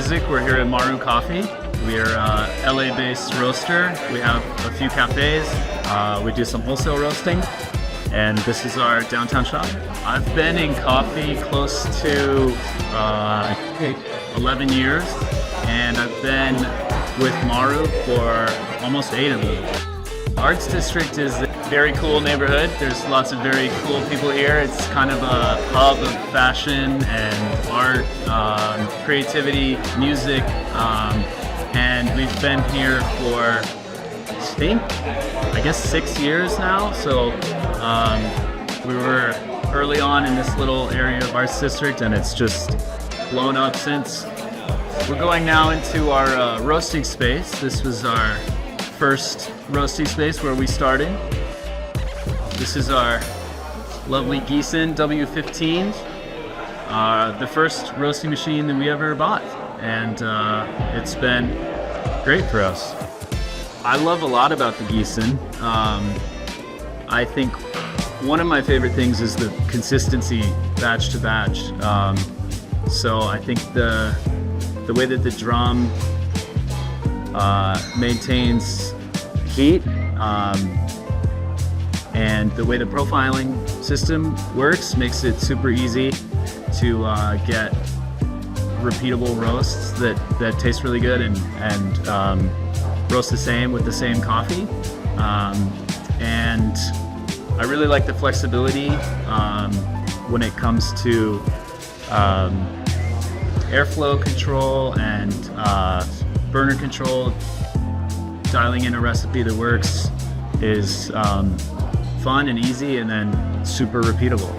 Isaac. We're here at Maru Coffee. We're a LA-based roaster. We have a few cafes. We do some wholesale roasting, and this is our downtown shop. I've been in coffee close to 11 years, and I've been with Maru for almost 8 of them. Arts District is a very cool neighborhood. There's lots of very cool people here. It's kind of a hub of fashion and art, creativity, music, and we've been here for, I guess 6 years now. So we were early on in this little area of Arts District, and it's just blown up since. We're going now into our roasting space. This was our first roasting space where we started. This is our lovely Giesen W15, the first roasting machine that we ever bought, and it's been great for us. I love a lot about the Giesen. I think one of my favorite things is the consistency batch to batch. So I think the way that the drum maintains heat, and the way the profiling system works makes it super easy to get repeatable roasts that taste really good and roast the same with the same coffee. And I really like the flexibility when it comes to airflow control and burner control. Dialing in a recipe that works is fun and easy, and then super repeatable.